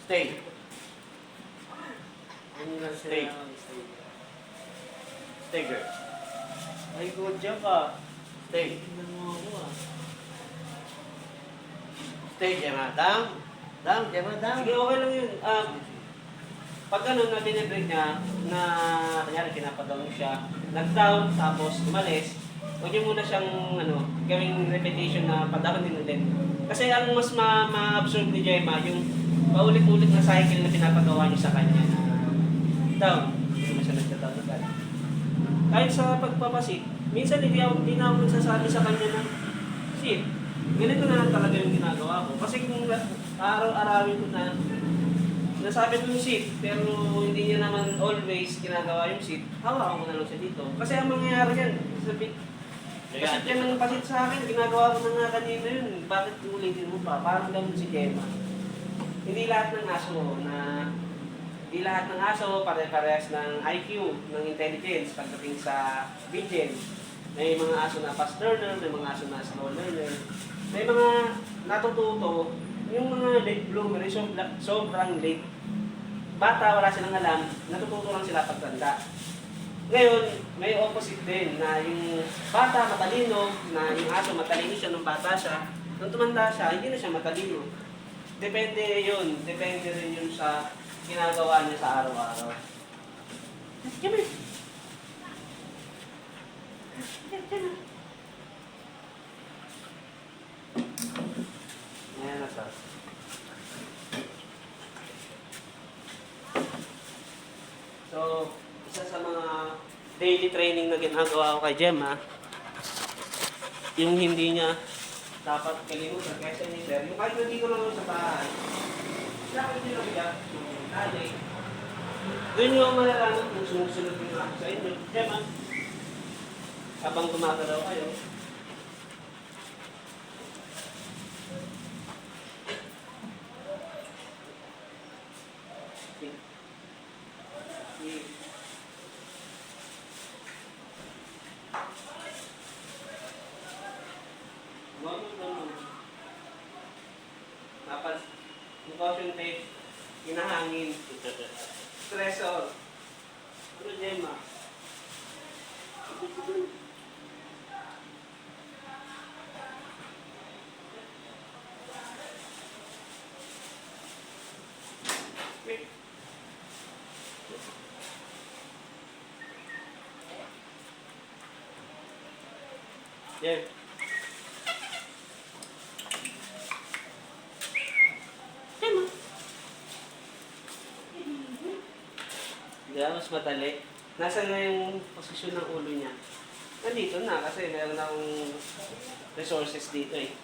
Stay. Ano lang Stay. sila stay. Stay, girl. Ay, kodya ka. Stay. Tingnan mo ako ah. Stay, Gemma. Down. Down, Gemma, down. Sige, okay lang yun. Pag ano na binibreak niya, na kanyari pinapadaw mo siya, nag-down, tapos umalis, huwag niyo muna siyang gawing repetition na padawin din ulit. Kasi ang mas ma-absorb ni Gemma, yung paulit-ulit na cycle na pinapagawa niyo sa kanya na down. Hindi naman siya nagda-down agad. Kahit sa pagpapasit, minsan hindi na ako nagsasabi sa kanya na, sit, ganito na lang talaga yung ginagawa ko. Kasi kung araw-arawin ko na, nasabi ko yung sit, pero hindi niya naman always ginagawa yung sit, hawakan ko na lang siya dito. Kasi ang mangyayari yan, sabi, kasi yan ang pasit sa akin, ginagawa ko na nga kanina yun, bakit ulitin mo pa? Parang ganun si Gemma. Hindi lahat ng aso pare-parehas ng IQ, ng intelligence pagdating sa vision. May mga aso na fast learner, may mga aso na slow learner. May mga natututo, yung mga late bloomer, sobrang late. Bata, wala silang alam, natututo lang sila pagtanda. Ngayon, may opposite din na yung bata matalino, na yung aso matalino siya nung bata siya, nung tumanda siya, hindi na siya matalino. Depende rin yun sa ginagawa niya sa araw-araw. Ayan na sir. So, isa sa mga daily training na ginagawa ko kay Gemma, yung hindi niya dapat kalimutan kasi ni Sir, yung kahit nandito lang sa bahay, dapat nyo lang yan, yung tali. Doon nyo malalaman kung sumusunod yung ako sa inyo. Gemma, habang gumagalaw kayo, dapat yung caution tape, hinahangin, stressor. Ano, Gemma? Yeah. Kaya mas madali. Nasaan na yung posisyon ng ulo niya? Nandito na kasi meron akong resources dito eh.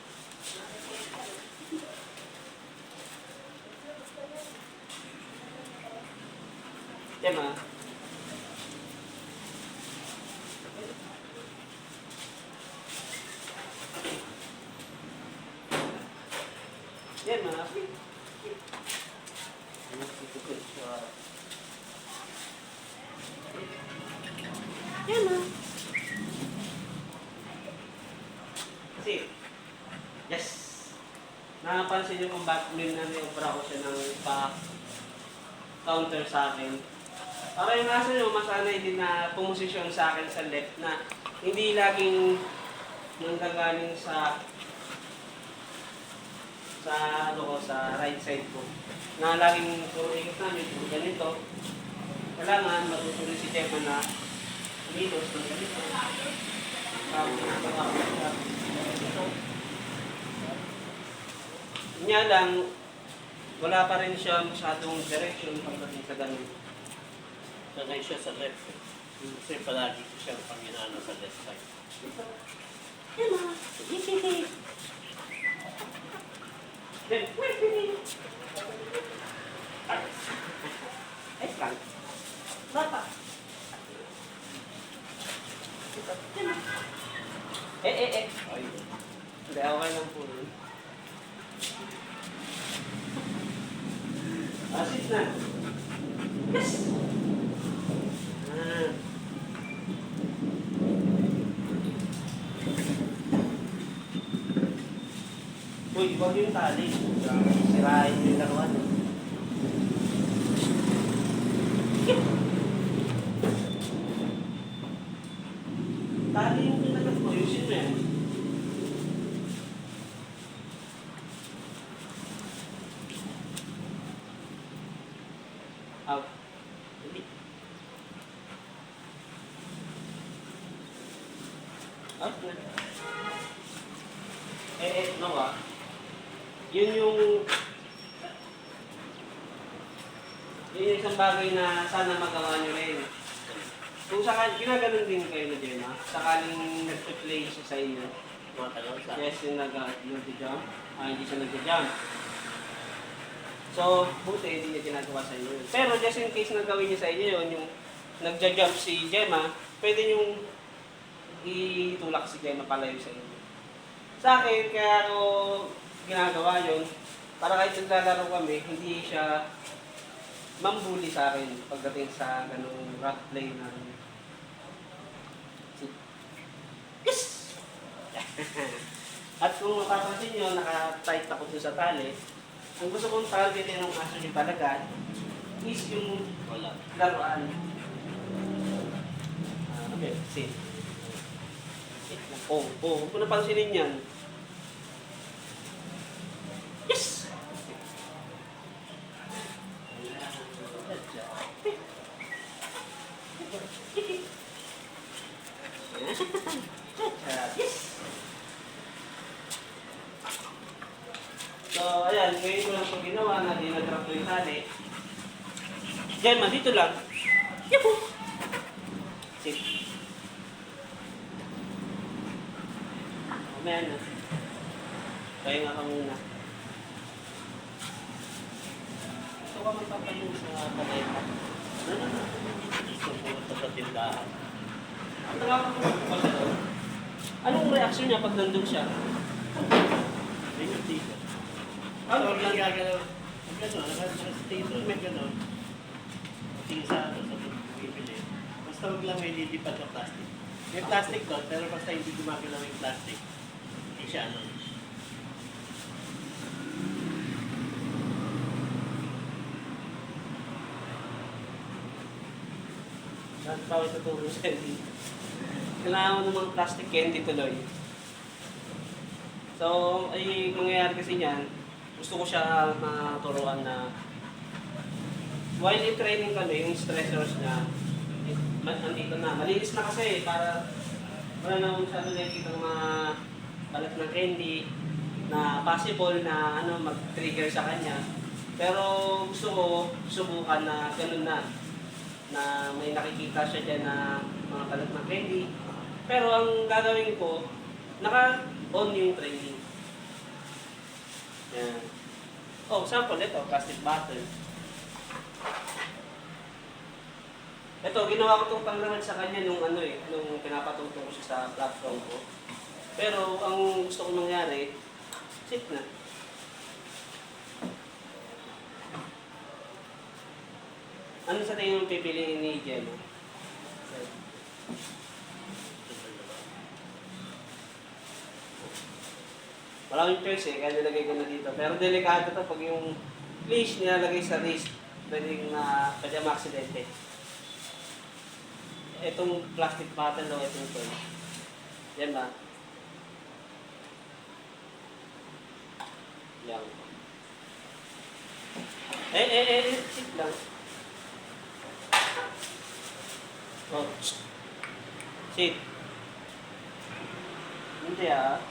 Gemma. Gemma. Gemma. Kasi, yes. Nakapansin niyo kung bakit may naniobra ko siya ng pa-counter sa akin. Para yung aso nyo, masanay din na pumosisyon sa akin sa left na hindi laging nanggagaling sa sa right side ko. Na laging puro ikot namin, puro ganito. Kailangan matutuloy si Gemma na umilos ng ganito. Niya lang, wala pa rin siya masyadong direction pagdating sa ganun. Sanay siya sa left. Kasi palagi ko siyang panginano sa left side. Gemma, then, ay, Frank. Bata. Eh. Ay, Hindi, okay lang po. Asit na. Yes! Uy, wag yung tali. Sirain yung laruan. Out. Hindi. Out na. Nawa. Yun yung isang bagay na sana magawa nyo rin. Kung sakaling, ginaganon din kayo na Gemma, sakaling nag-play siya sa inyo. Mga tanong sa Yes, yung nag-jump. Hindi siya nag-jump. So, buti hindi niya ginagawa sa inyo yun. Pero just in case nagawin niya sa inyo yun, yung nagja-jump si Gemma, pwede yung itulak si Gemma palayo sa inyo. Sa akin, kaya ako ginagawa yun, para kahit naglalaro kami, hindi siya mambuli sa akin pagdating sa ganung rough play na yes! At kung mapapansin nyo, naka-tight ako dun sa tali. Ang gusto kong targetin ng aso yung talaga is yung wala. laruan. Okay, see. Huwag mo napansinin yan. Yes! Yes! So, ayan, ngayon ko lang itong ginawa na dinadrop ko yung tali. Gemma, dito lang. Yahoo! Sit. Mamaya na. Pahinga ka muna. Ito ka magpapahin sa paleta. Gusto ko sa tindahan. Ang taga ko pa siya doon. Anong reaksyon niya pag nandun siya? May yung dito. Ano? Huwag lang gagalaw. Gano'n, naka-station, may gano'n. Tingin sa ano, sa bibili. Basta huwag lang may lilipad na plastic. May plastic doon, pero basta hindi gumagalaw yung plastic. Hindi siya ano. Saan pa ako tutulong sa hindi? Kailangan mo ng mga plastic candy tuloy. So, ay mangyayari kasi niyan, gusto ko siya maturuan na while in training kami, yung stressors niya, andito na. Malinis na kasi para wala na masyado nakikita ng mga balat ng candy na possible na ano mag-trigger sa kanya. Pero gusto ko subukan na ganun na may nakikita siya dyan na mga balat ng candy. Pero ang gagawin ko, naka-on yung training. Yan. Oh, sample ito, plastic bottle. Ito, ginawa ko itong panglaman sa kanya nung nung pinapatutong ko siya sa platform ko. Pero ang gusto ko mangyari, sit na. Ano sa tingin mong pipiliin ni Gemma? Maraming choice eh, kaya nilagay ko na dito. Pero delikado to pag yung leash nilalagay sa wrist, pwede ma-aksidente. Itong plastic bottle o itong toy. Yan ba? Yan. Sit lang. Oh, sit. Hindi ah.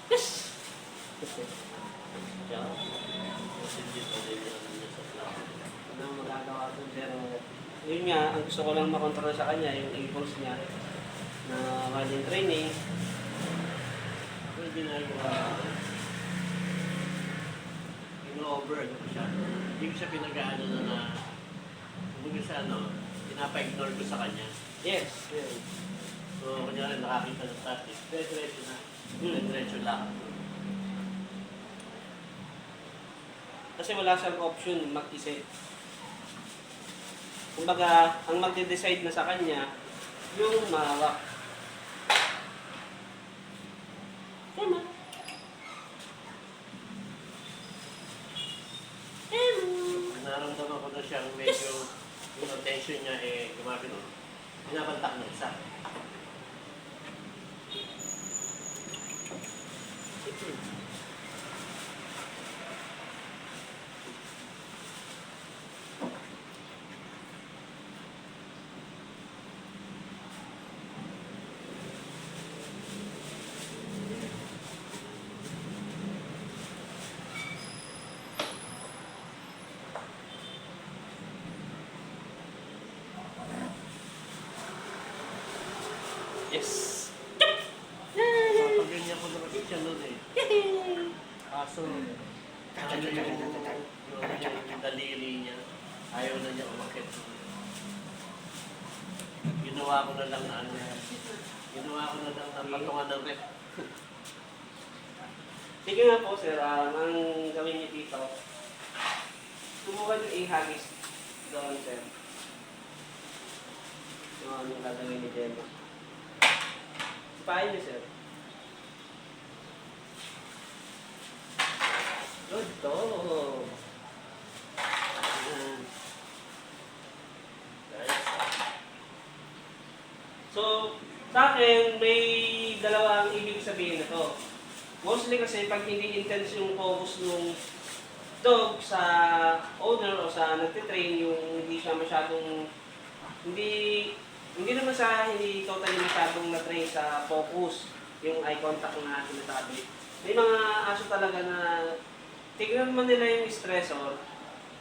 Yes! Yan. Kasi hindi pa din yung ano niya sa plastic. Ano ang magagawa ko pero yun nga, ang gusto ko lang makontrol sa kanya, yung impulse niya na while in training. Ano yung ginagawa ko? Ino-over ko siya. Hindi ko siya pinag-aano na hindi ko siya pinapa-ignore ko sa kanya. Yes, yes. So, kunyari nakakita ng plastic, diretso na. Diretso lang. Kasi wala siyang option mag-isip. Kumbaga, ang magde-decide na sa kanya, yung mahawak. Tama. Naramdaman ko na siyang medyo yung attention niya gumagano. Binabantak na isa. ano yung daliri niya. Ayaw na niya umakit. Ginawa ko na lang na ano. Ginawa ko na lang na patungan ng rep. Sige nga po, sir. Ang gawin niyo dito, subukan yung ihagis doon, sir. Ano yung gagawin ni Gemma? Sipahin niyo, sir. Good to. Ayan. So, sa akin, may dalawang ibig sabihin na to. Mostly kasi pag hindi intense yung focus ng dog sa owner o sa nagtitrain, yung hindi siya masyadong, hindi naman sa hindi totally masyadong na-train sa focus, yung eye contact na sinasabi. May mga aso talaga na tignan man nila yung stressor,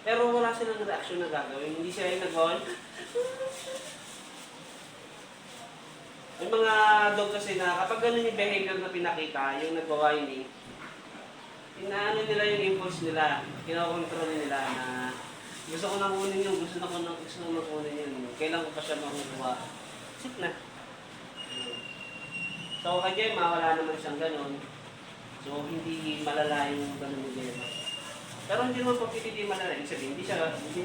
pero wala silang reaction na gagawin. Hindi sila yung nag-on. May mga dog kasi na kapag ganun yung behavior na pinakita, yung nagwa-whining, inaano nila yung impulse nila, kinokontrol nila na gusto ko nang kunin yun, gusto ko nang kunin yun, kailan ko pa siya makukuha. Sit na. So kay Gemma, wala naman siyang ganun. So hindi malala yung ganun ni Gemma. Pero hindi naman po hindi malala, ibig sabihin, hindi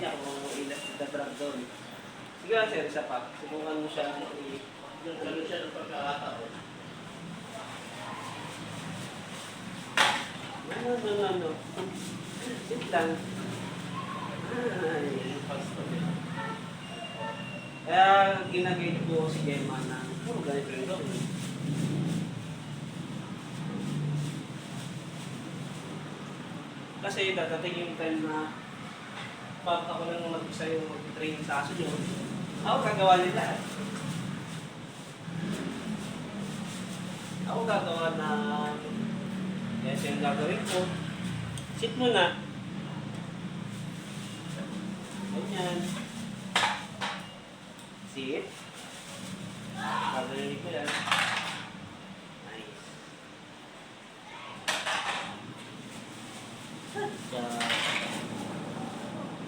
niya ako ilas-drag doon. Sige lang sir, isa pa. Subukan mo siya Nagkaroon siya ng pagkakataon. Ano. Sit lang. Ay. Kaya ginagay ko si Gemma na puro ganito yung gawin. Kasi dadating yung time na pag ako lang mag-isa yung mag-train sa aso nyo, ako gagawa nila. Ako gagawa na yan siya yung gagawin ko. Sit muna. Ganyan. Sit. Gagawin ko yan. Nice.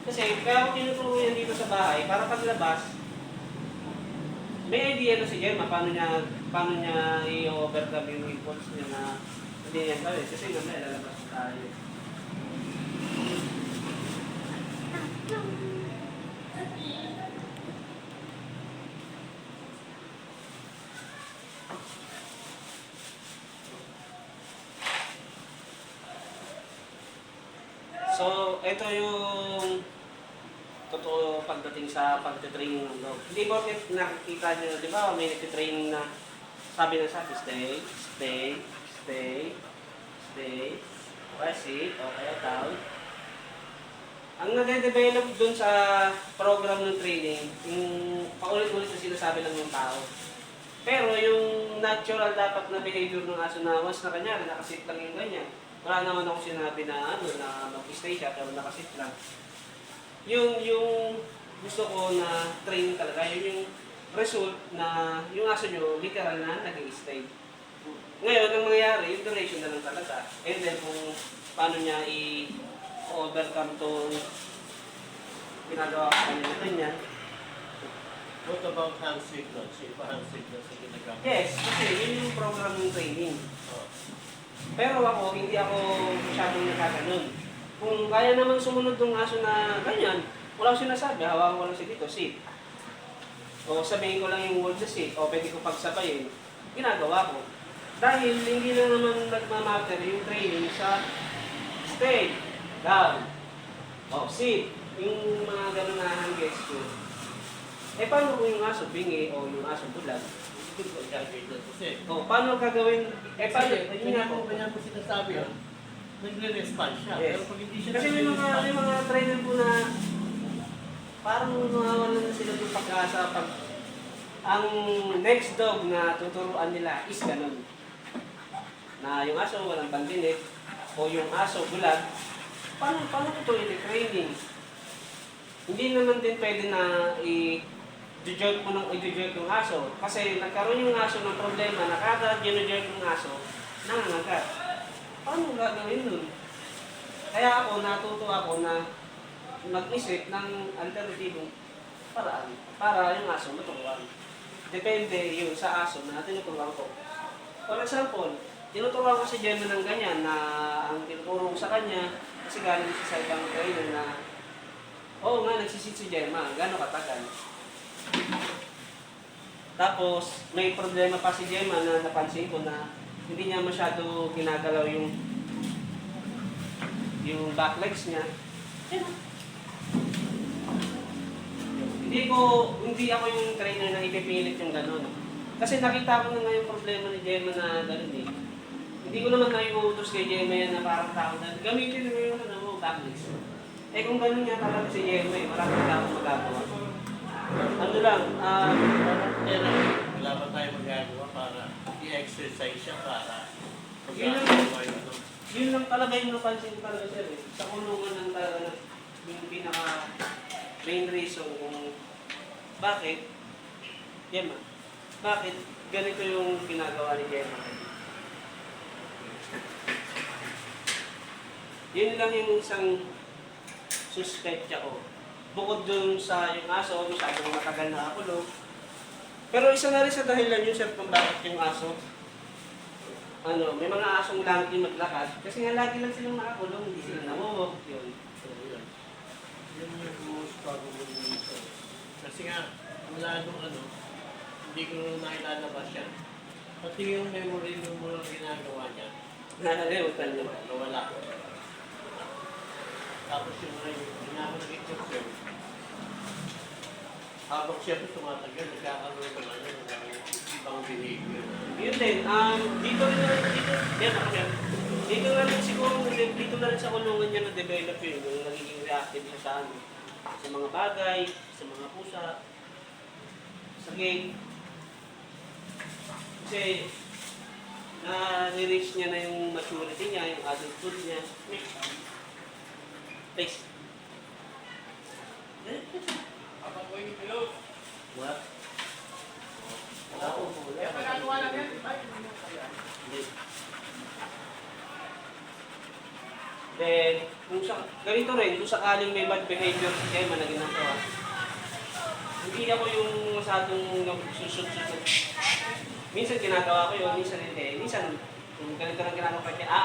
Kasi kaya ako tinuturo yan dito sa bahay para paglabas, may idea na si Gemma paano niya i-overcome yung impulse niya na hindi niya gawin. Kasi mamaya lalabas tayo. So, ito yung totoo pagdating sa pagtitraining ng dog. Hindi ba nakikita nyo, di ba may nagtitraining na sabi, stay, stay, stay, stay, okay, sit, okay, down. Ang nade-develop dun sa program ng training, yung paulit-ulit na sinasabi lang ng tao. Pero yung natural dapat na behavior ng aso na once na kanya, nakasit lang yung ganyan. Wala naman ako sinabi na na mag-stay siya, pero nakasit lang. Yung gusto ko na training talaga, yun yung result na yung aso nyo literal na nag-i-stay. Ngayon, ang mangyayari, yung duration na lang talaga. And then kung paano niya i-overcome itong ginagawa ko kanina ganyan. What about hand signals? Yung hand signals yung ginagamit? Yes, kasi yun yung program ng training. Oh. Pero ako, hindi ako masyadong nakaganon. Kung kaya naman sumunod ng aso na ganyan, wala akong sinasabi, hawakan ko lang siya dito, sit. O sabihin ko lang yung word na sit, o pwede ko pagsabayin, ginagawa ko. Dahil hindi na naman nagmamatter yung training sa stay, down, o sit, yung mga gano'n na hand gesture. Eh paano kung yung aso bingi o yung aso bulag? Hindi ko i-calculate doon kasi. O paano gagawin? Eh paano? Yun nga po. Kanya po sinasabi yun, nagre-respond siya. Yes. Pero pag hindi siya Kasi may mga trainer po na parang nawawalan na sila ng pag-asa pag ang next dog na tuturuan nila is ganun. Na yung aso walang pandinig o yung aso bulag, paano ko ito i-training? Hindi naman din pwede na i-jerk mo ng i-jerk yung aso. Kasi nagkaroon yung aso ng problema na kada gino-jerk yung aso, nangangagat. Paano gagawin nun? Kaya ako, natuto ako na mag-isip ng alternatibong paraan para yung aso maturuan. Depende yun sa aso na tinuturuan ko. For example, tinuturuan ko si Gemma ng ganyan na ang tinuturo ko sa kanya kasi galing siya sa ibang trainer na oo nga, nagsisit si Gemma, gano'ng katagal. Tapos, may problema pa si Gemma na napansin ko na hindi niya masyado ginagalaw yung back legs niya. Hindi ako yung trainer na ipipilit yung gano'n. Kasi nakita ko na nga yung problema ni Gemma na gano'n eh. Hindi ko naman naiutos kay Gemma yan na parang tao na gamitin mo yung back legs. Eh kung gano'n nga talaga si Gemma eh, marami na akong magagawa. Ano lang, Pero wala pa tayo magagawa para i-exercise siya para yun lang talaga yung napansin ko talaga sir eh. Sa kulungan ng talaga yung pinaka main reason kung bakit Gemma, bakit ganito yung ginagawa ni Gemma. Yun lang yung isang suspetya ko. Bukod dun sa yung aso, masyadong matagal na ako. Pero isa na rin sa dahilan yun sir kung bakit yung aso may mga asong lagi maglakad kasi nga lagi lang silang nakakulong, hindi sila nawawak yun. Yun yung struggle mo dito. Kasi nga, wala nung hindi ko nailalabas yan. Pati yung memory nung mga ginagawa niya, Nakalimutan niyo. nawala. Tapos yung ginagawa ng exercise, habang siya po tumatagal, nagkakaroon ko lang yun ng ibang behavior. Yun din, dito rin na dito na rin siguro, dito na rin sa kulungan niya na-develop yun, yung nagiging reactive siya sa mga bagay, sa mga pusa, sa gate. Kasi, na-reach niya na yung maturity niya, yung adulthood niya. Please. What? Wala ko po. Then, ganito rin, kung sakaling may bad behavior si Gemma na ginagawa, hindi ako yung masadong susut-susut. Minsan ginagawa ko yun, minsan hindi. Minsan, kung ganito lang ginagawa ko siya,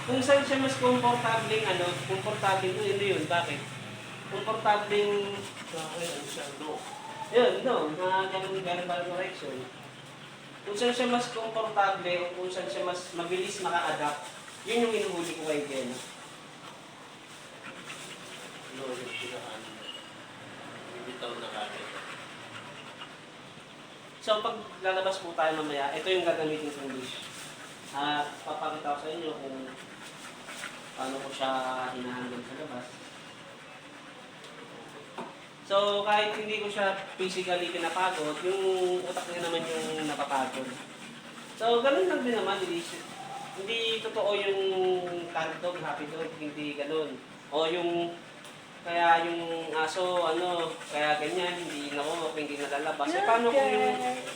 Kung saan siya mas komportabling, komportabling yun, bakit? Komportabling, na ganun correction. Kung saan siya mas komportable o kung saan siya mas mabilis maka-adapt, yun yung inuhuli ko kay Gemma. So pag lalabas po tayo mamaya, ito yung gagamitin kong dish. At papakita ko sa inyo kung paano ko siya hinahandle sa labas. So, kahit hindi ko siya physically pinapagod, yung utak niya naman yung napapagod. So, ganun lang din naman, hindi totoo yung cat dog, happy dog, hindi ganun. O yung, kaya yung aso, kaya ganyan, hindi nawawak, hindi nalalabas. Eh, paano kung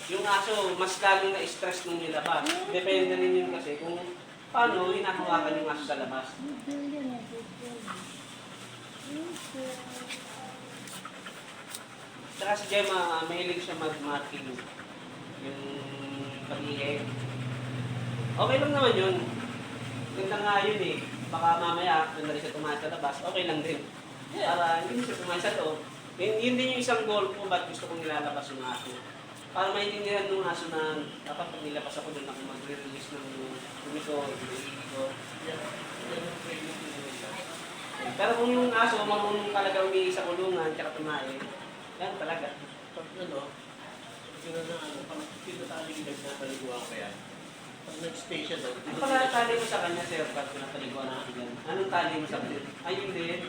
yung aso, mas lalong na-stress nung nilabas? Depende rin yun kasi kung paano hinahawakan yung aso sa labas. Saka si Gemma, mahilig siya mag-marking yung pag-ihe. Okay lang naman yun. Ganda nga yun eh. Baka mamaya, kung na rin siya tumahan sa labas, okay lang din. Para hindi siya tumahan sa loob. Yun din yung isang goal ko, ba't gusto kong nilalabas yung aso. Para maintindihan ng aso na dapat pag nilabas ako doon ako mag-release ng kumito, ko. Pero kung yung aso, marunong talaga umihi sa kulungan, tsaka tumahin, yan talaga. Pag pag pinataling nagpapaliguan ko yan, pag nag-stay siya doon, Ano pala tali mo sa kanya, sir, pag pinapaliguan natin yan? Anong tali mo sa kanya? Ayun din.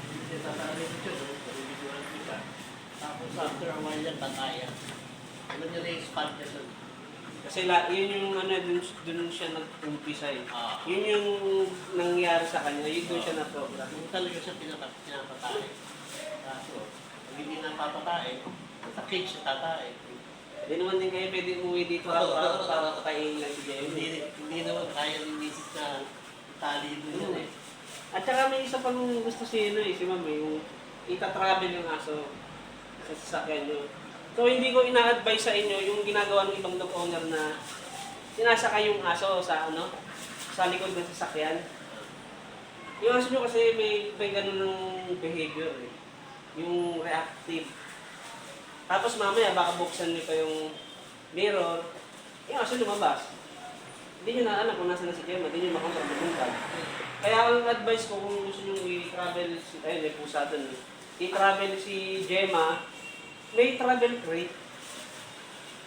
hindi tatali mo siya doon, paliguan kita. Tapos after a while yan, tataya. Ano niya na yung spot niya doon? Kasi yun yung dun siya nag-umpisa eh. Ah. Yun yung nangyari sa kanya, yun doon siya na-program. Kung talaga siya pinapatay. Kaso, pag hindi napapatay, sa cage siya tatay. Hindi naman din kayo pwede umuwi dito araw-araw para patayin lang si Jeremy. Hindi naman kaya ni Mrs. na itali mo yan eh. At saka may isa pang gusto si, si Ma'am, yung ita-travel yung aso sa sasakyan nyo. So hindi ko ina-advise sa inyo yung ginagawa ng ibang dog owner na sinasakay yung aso sa sa likod ng sasakyan. Yung aso nyo kasi may ganun ng behavior eh. Yung reactive. Tapos mamaya baka buksan nyo pa yung mirror, yung aso lumabas. Hindi nyo na alam kung nasa na si Gemma, hindi nyo makontrol. Kaya ang advice ko kung gusto nyo i-travel, ayun may pusa dun, i-travel si Gemma, may travel crate.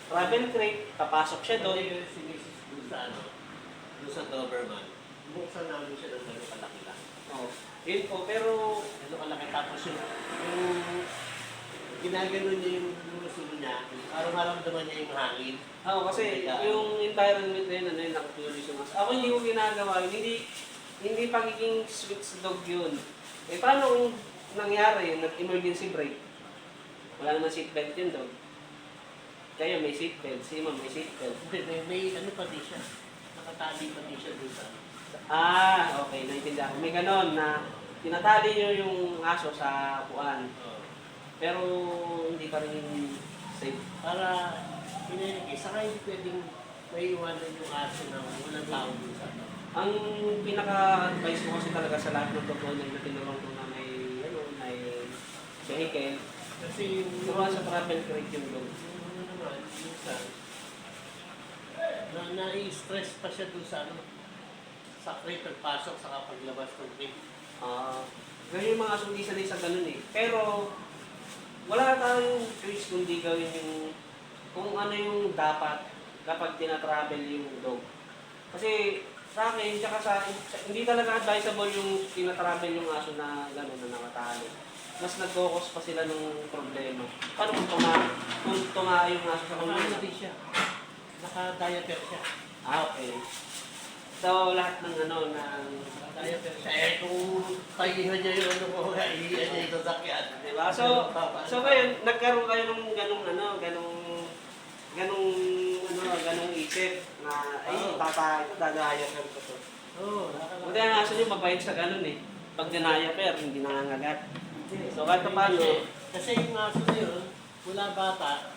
Travel crate, papasok siya doon. Si Mrs. doon sa doon sa Doberman. Buksan namin siya doon gano'ng kalaki lang. Oh, yun po, pero Gano'ng kalaki tapos yung ginaganon niya yung lumusog niya, para maramdaman niya yung hangin. kasi yung environment na yun, yung nakatuloy sa mas. Ako hindi ko ginagawa, hindi pagiging switch dog yun. Eh paano kung nangyari, nag-emergency brake? Wala naman seatbelt yun dog. Kayo may seatbelt, si Ma'am may seatbelt. May ano pa din siya. Nakatali pa din siya doon sa Okay, naintindihan ko. May ganon na tinatali nyo yung aso sa puan. Pero hindi pa rin safe. Para pinanigay, saka hindi pwedeng may iwanan yung aso na walang tao doon sa Ang pinaka-advice ko kasi talaga sa lahat ng dog owner na tinulong ko na may vehicle, Kasi yung turuan sa travel crate yung dog. ano naman, minsan, na-stress pa siya doon sa sa crate pagpasok saka paglabas ng crate. Ganyan yung mga aso hindi sanay sa ganun eh. Pero wala tayong choice kundi gawin yung kung ano yung dapat kapag tinatravel yung dog. Kasi sa akin, tsaka hindi talaga advisable yung tinatravel yung aso na gano'n na nakatali. Mas nagkokos pa sila ng problema. Paano kung tunga yung aso sa Ano kumuna? din siya? Naka-diaper siya. Okay. So, lahat ng ng Naka-diaper siya. Eh kung tagihan niya yung ano ko, iiyan niya yung sasakyan. diba? So ngayon, nagkaroon kayo ng ganong isip na, dadaya ka ko to. Oo, Buti ang aso nyo, mabait sa ganon eh. Pag dinaya per, hindi nangangagat. So kahit paano, Kasi yung aso na yun, mula bata,